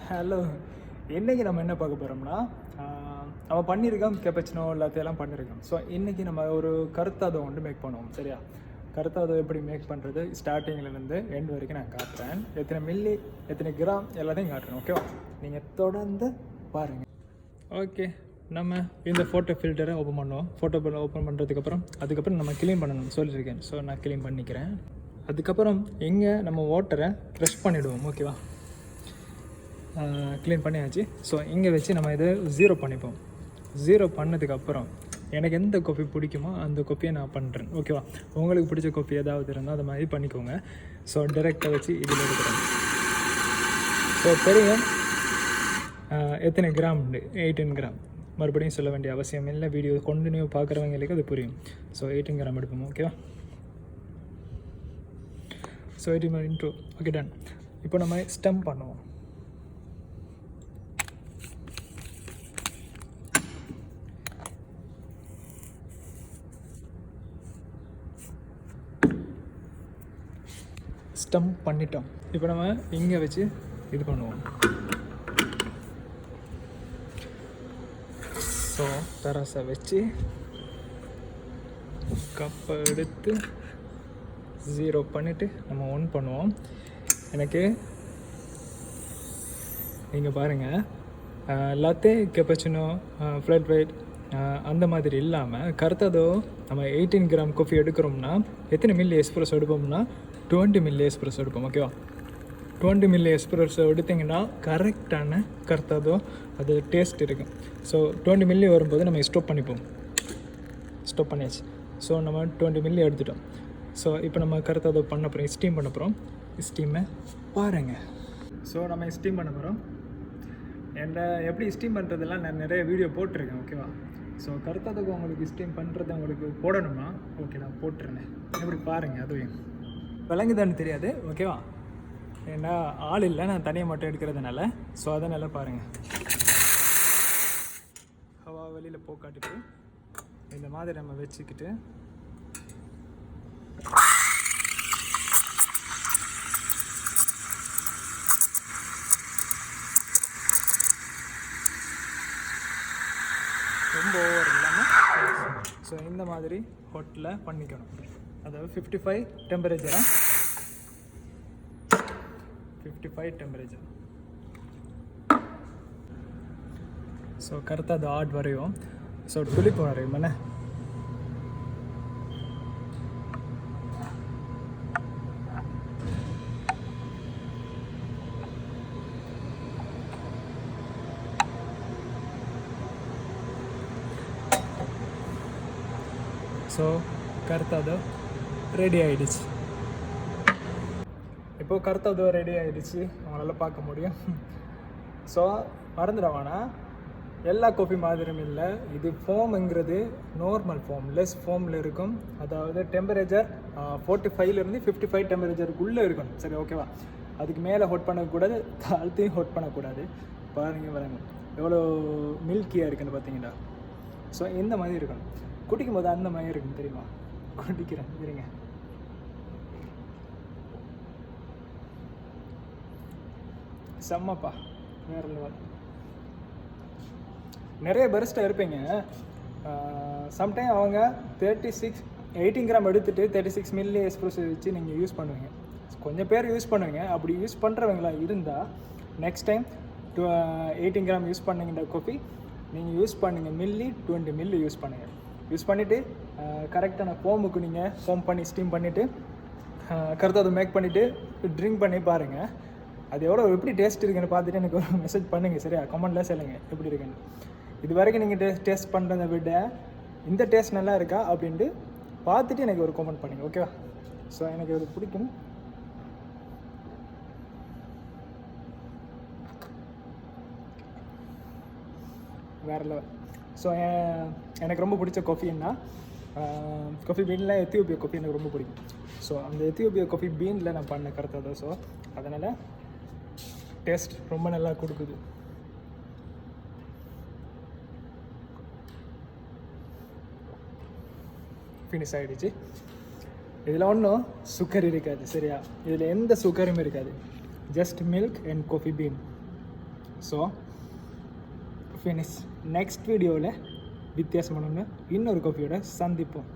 Hello, இன்றைக்கி நம்ம என்ன பார்க்க போகிறோம்னா, நம்ம பண்ணியிருக்கோம் கேப்பச்சினோ எல்லாத்தையெல்லாம் பண்ணியிருக்கோம். ஸோ இன்றைக்கி நம்ம ஒரு கருத்தாதம் ஒன்று மேக் பண்ணுவோம். சரியா? கருத்தாதம் எப்படி மேக் பண்ணுறது ஸ்டார்டிங்லேருந்து எண்ட் வரைக்கும் நான் காட்டுறேன். எத்தனை மில்லி, எத்தனை கிராம் எல்லாத்தையும் காட்டுறேன். ஓகேவா? நீங்கள் தொடர்ந்து பாருங்கள். ஓகே, நம்ம இந்த ஃபோட்டோ ஃபில்டரை ஓப்பன் பண்ணுவோம். ஃபோட்டோ ஓப்பன் அதுக்கப்புறம் நம்ம க்ளீன் பண்ணணும்னு சொல்லியிருக்கேன். ஸோ நான் க்ளீன் பண்ணிக்கிறேன். அதுக்கப்புறம் எங்கே நம்ம வாட்டரை ப்ரெஷ் பண்ணிவிடுவோம். ஓகேவா? க்ளீன் பண்ணியாச்சு. ஸோ இங்கே வச்சு நம்ம இதை 0 பண்ணிப்போம். 0 பண்ணதுக்கப்புறம் எனக்கு எந்த காஃபி பிடிக்குமோ அந்த காஃபியை நான் பண்ணுறேன். ஓகேவா? உங்களுக்கு பிடிச்ச காஃபி ஏதாவது இருந்தால் அது மாதிரி பண்ணிக்கோங்க. ஸோ டைரெக்டாக வச்சு இதில் எடுக்கிறேன். ஸோ தெரியும் எத்தனை கிராம் உண்டு, 18 கிராம். மறுபடியும் சொல்ல வேண்டிய அவசியம் இல்லை. வீடியோ கண்டினியூ பார்க்குறவங்களுக்கு அது புரியும். ஸோ 18 கிராம் எடுப்போம். ஓகேவா? So 18 intro. Okay, done. இப்போ நம்ம ஸ்டெம் பண்ணுவோம். ஸ்டெம் பண்ணிட்டோம். இப்போ நம்ம இங்கே வச்சு இது பண்ணுவோம். ஸோ தரசை வச்சு கப்பை எடுத்து 0 பண்ணிவிட்டு நம்ம 1 பண்ணுவோம். எனக்கு நீங்கள் பாருங்கள், லாத்தே கேப்பச்சினோ ஃப்ளாட் ஒயிட் அந்த மாதிரி இல்லாமல் கருத்தாதோ நம்ம 18 கிராம் காஃபி எடுக்கிறோம்னா எத்தனை மில்லி எஸ்ப்ரெஸோ எடுப்போம்னா 20 மில்லி எஸ்ப்ரெஸோ எடுப்போம். ஓகேவா? 20 மில்லி எஸ்ப்ரெஸோ எடுத்திங்கன்னா கரெக்டான கருத்தாதோ அது டேஸ்ட் இருக்கும். ஸோ 20 மில்லி வரும்போது நம்ம ஸ்டாப் பண்ணியாச்சு. ஸோ நம்ம 20 மில்லி எடுத்துட்டோம். ஸோ இப்போ நம்ம கருத்தாதோ பண்ண போகிறோம், ஸ்டீம் பண்ண போகிறோம். ஸ்டீமை பாருங்கள். ஸோ நம்ம ஸ்டீம் பண்ண போகிறோம். என்கிட்ட எப்படி ஸ்டீம் பண்ணுறதெல்லாம் நான் நிறைய வீடியோ போட்டிருக்கேன். ஓகேவா? ஸோ கருத்தாதோக்கு உங்களுக்கு ஸ்டீம் பண்ணுறது உங்களுக்கு போடணுமா? ஓகே, நான் போட்டுருந்தேன். எப்படி பாருங்கள், அதுவும் விளங்குதான்னு தெரியாது. ஓகேவா? ஏன்னா ஆள் இல்லை, நான் தனியாக மட்டும் எடுக்கிறதுனால. ஸோ அதனால் பாருங்கள், ஹவா வெளியில் போக்காட்டிட்டு இந்த மாதிரி நம்ம வச்சுக்கிட்டு ரொம்ப ஓவர் இல்லாமல் ஸோ இந்த மாதிரி ஹாட்டில் பண்ணிக்கணும். அதாவது 55 டெம்பரேச்சராக 55 டெம்பரேச்சர். ஸோ கருத்தாது ஆட் வரையும். ஸோ துளிப்பு வரையும் என்ன. ஸோ கருத்தாதோ ரெடி ஆகிடுச்சு. இப்போது கருத்தாதோ ரெடி ஆகிடுச்சு, அவங்களால பார்க்க முடியும். ஸோ மறந்துடுவானா, எல்லா காஃபி மாதிரியும் இல்லை. இது ஃபோமுங்கிறது நார்மல் ஃபோம், லெஸ் ஃபோமில் இருக்கும். அதாவது டெம்பரேச்சர் 45லேருந்து 55 டெம்பரேச்சருக்குள்ளே இருக்கணும். சரி, ஓகேவா? அதுக்கு மேலே ஹோட் பண்ணக்கூடாது, தாழ்த்தையும் ஹோட் பண்ணக்கூடாது. பாருங்கள் எவ்வளோ மில்கியாக இருக்குன்னு பார்த்தீங்கன்னா. ஸோ இந்த மாதிரி இருக்கணும். குடிக்கும் போது அந்த மாதிரி இருக்கும், தெரியுமா? குடிக்கிறேன் இருங்க. செம்மப்பா, வேறு லெவல். நிறைய பரிஸ்டா இருப்பீங்க, சம்டைம் அவங்க 18 கிராம் எடுத்துகிட்டு 36 மில்லி எஸ்ப்ரெஸோ வச்சு நீங்கள் யூஸ் பண்ணுவீங்க. கொஞ்சம் பேர் யூஸ் பண்ணுவீங்க. அப்படி யூஸ் பண்ணுறவங்களா இருந்தால் நெக்ஸ்ட் டைம் 18 கிராம் யூஸ் பண்ணிங்கிற காஃபி நீங்கள் யூஸ் பண்ணுங்கள். மில்லி 20 மில்லி யூஸ் பண்ணுங்கள். யூஸ் பண்ணிவிட்டு கரெக்டான ஃபோமுக்கு நீங்கள் ஃபோம் பண்ணி ஸ்டீம் பண்ணிவிட்டு கருத்தாதோ மேக் பண்ணிவிட்டு ட்ரிங்க் பண்ணி பாருங்கள். அது எப்படி டேஸ்ட் இருக்குன்னு பார்த்துட்டு எனக்கு ஒரு மெசேஜ் பண்ணுங்கள். சரியா? கமெண்ட்டில் சொல்லுங்கள் எப்படி இருக்குன்னு. இது வரைக்கும் நீங்கள் டேஸ்ட் பண்ணுறதை விட இந்த டேஸ்ட் நல்லா இருக்கா அப்படின்ட்டு பார்த்துட்டு எனக்கு ஒரு கமெண்ட் பண்ணுங்கள். ஓகேவா? ஸோ எனக்கு இது பிடிக்கும். வேறு லெவல். ஸோ எனக்கு ரொம்ப பிடிச்ச காஃபின்னா காஃபி பீனில் எத்தியோப்பியா காஃபி எனக்கு ரொம்ப பிடிக்கும். ஸோ அந்த எத்தியோப்பியா காஃபி பீனில் நான் பண்ண கருத்தாதோ. ஸோ அதனால் டேஸ்ட் ரொம்ப நல்லா கொடுக்குது. ஃபினிஷ் ஆகிடுச்சு. இதில் ஒன்றும் சுகர் இருக்காது. சரியா? இதில் எந்த சுகரும் இருக்காது. Just milk and coffee been. So finish. Next வீடியோவில் வித்தியாசமானவங்க இன்னொரு காஃபியோட சந்திப்போம்.